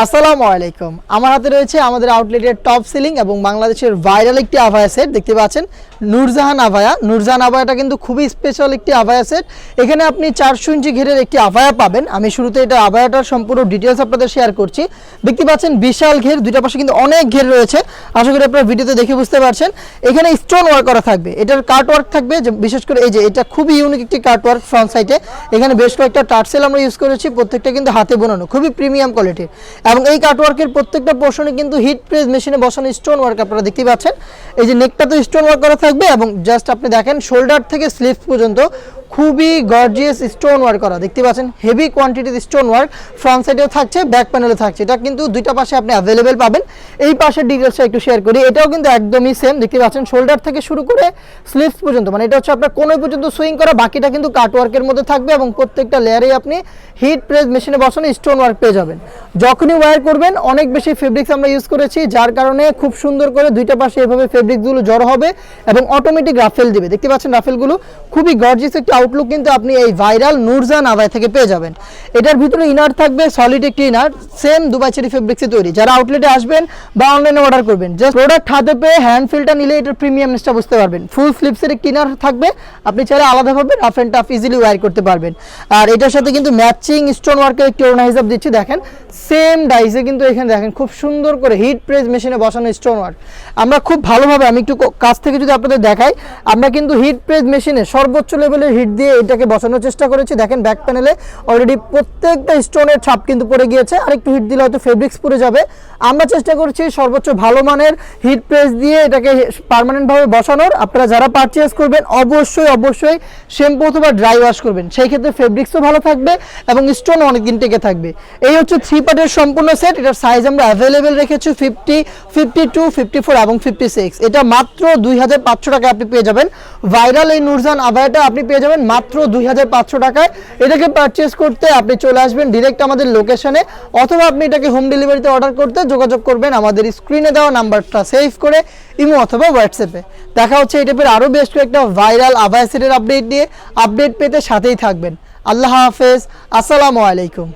আসসালামু আলাইকুম। আমার হাতে রয়েছে আমাদের আউটলেটের টপ সেলিং এবং বাংলাদেশের ভাইরাল একটি আভায়া সেট দেখতে পাচ্ছেন, নূরজাহান আভায়া। নূরজাহান আভায়াটা কিন্তু খুবই স্পেশাল একটি আভায়া সেট। এখানে আপনি 400 ইঞ্চি ঘেরের একটি আভায়া পাবেন। আমি শুরুতে এটা আভায়াটার সম্পূর্ণ ডিটেলস আপনাদের শেয়ার করছি। দেখতে পাচ্ছেন বিশাল ঘের, দুইটা পাশে কিন্তু অনেক ঘের রয়েছে। আশা করি আপনারা ভিডিওতে দেখে বুঝতে পারছেন। এখানে স্টোন ওয়ার্ক করা থাকবে, এটার কাট ওয়ার্ক থাকবে, যে বিশেষ করে এই যে এটা খুবই ইউনিক একটি কাট ওয়ার্ক ফ্রন্ট সাইডে। এখানে বেশ কয়েকটা টার্সেল আমরা ইউজ করেছি, প্রত্যেকটা কিন্তু হাতে বোনানো, খুবই প্রিমিয়াম কোয়ালিটির। এবং এই কাটওয়ার্কের প্রত্যেকটা পোর্শনে কিন্তু হিট প্রেস মেশিনে বসানো স্টোন ওয়ার্ক আপনারা দেখতে পাচ্ছেন। এই যে নেকটা তো স্টোন ওয়ার্ক করা থাকবে এবং জাস্ট আপনি দেখেন শোল্ডার থেকে স্লিভস পর্যন্ত খুবই গর্জিয়াস স্টোন ওয়ার্ক করা দেখতে পাচ্ছেন। হেভি কোয়ান্টিটির স্টোন ওয়ার্ক ফ্রন্ট সাইডেও থাকছে, ব্যাক প্যানেলে থাকছে। এটা কিন্তু দুইটা পাশে আপনি অ্যাভেলেবেল পাবেন। এই পাশের ডিটেলসটা একটু শেয়ার করি। এটাও কিন্তু একদমই সেম দেখতে পাচ্ছেন, শোল্ডার থেকে শুরু করে স্লিভস পর্যন্ত, মানে এটা হচ্ছে আপনার কোন পর্যন্ত সুইং করা, বাকিটা কিন্তু কাটওয়ার্কের মধ্যে থাকবে এবং প্রত্যেকটা লেয়ারেই আপনি হিট প্রেস মেশিনে বসানো স্টোন ওয়ার্ক পেয়ে যাবেন। যখনই ওয়্যার করবেন অনেক বেশি ফেব্রিক্স আমরা ইউজ করেছি, যার কারণে খুব সুন্দর করে দুইটা পাশে এভাবে ফেব্রিক্সগুলো জড়ো হবে এবং অটোমেটিক রাফেল দিবে। দেখতে পাচ্ছেন রাফেলগুলো খুবই গর্জিয়াস একটি আউটলুক কিন্তু আপনি এই ভাইরাল নূরজাহান আভায়া থেকে পেয়ে যাবেন। এটার ভিতরে ইনার থাকবে সলিড একটি ইনার, সেম দুবাই চেরি ফেব্রিক্সে তৈরি। যারা আউটলেটে আসবেন বা অনলাইনে অর্ডার করবেন, জাস্ট প্রোডাক্ট হাতে পেয়ে হ্যান্ড ফিলটা নিলে এটার প্রিমিয়ামনেসটা বুঝতে পারবেন। ফুল স্লিপসের একটি ইনার থাকবে, আপনি চাইলে আলাদাভাবে rough and tough easily wear করতে পারবেন। আর এটার সাথে কিন্তু ম্যাচিং স্টোন ওয়ার্কের একটি ওড়না হিসাব দিচ্ছি, দেখেন সেম ডাইসে কিন্তু এখানে দেখেন খুব সুন্দর করে হিট প্রেস মেশিনে বসানো স্টোন ওয়ার্ক। আমরা খুব ভালোভাবে, আমি একটু কাছ থেকে যদি আপনাদের দেখাই, আমরা কিন্তু হিট প্রেস মেশিনে সর্বোচ্চ লেভেলের হিট দিয়ে এটাকে বসানোর চেষ্টা করেছি। দেখেন ব্যাক প্যানেলে অলরেডি প্রত্যেকটা স্টোনের ছাপ কিন্তু পড়ে গিয়েছে, আর একটু হিট দিলে হয়তো ফেব্রিক্স পুড়ে যাবে। আমরা চেষ্টা করছি সর্বোচ্চ ভালো মানের হিট প্রেস দিয়ে এটাকে পার্মানেন্টভাবে বসানোর। আপনারা যারা পারচেজ করবেন অবশ্যই শ্যাম্পু অথবা ড্রাই ওয়াশ করবেন, সেই ক্ষেত্রে ফেব্রিক্সও ভালো থাকবে এবং স্টোন অনেকদিন টিকে থাকবে। এই হচ্ছে 3 পার্টের সম্পূর্ণ সেট। এটার সাইজ আমরা অ্যাভেলেবেল রেখেছি 50, 52, 54 এবং 56। এটা মাত্র 2500 টাকায় আপনি পেয়ে যাবেন। ভাইরাল এই নূরজাহান আভায়াটা আপনি পেয়ে যাবেন মাত্র 2500 টাকায়। এটাকে পারচেজ করতে আপনি চলে আসবেন ডিরেক্ট আমাদের লোকেশনে, অথবা আপনি এটাকে হোম ডেলিভারিতে অর্ডার করতে যোগাযোগ করবেন আমাদের স্ক্রিনে দেওয়া নাম্বারটা সেভ করে ইমো অথবা হোয়াটসঅ্যাপে। দেখা হচ্ছে এই টাইপের আরও বেশ কয়েকটা ভাইরাল আভায়া সেটের আপডেট নিয়ে। আপডেট পেতে সাথেই থাকবেন। আল্লাহ হাফেজ, আসসালামু আলাইকুম।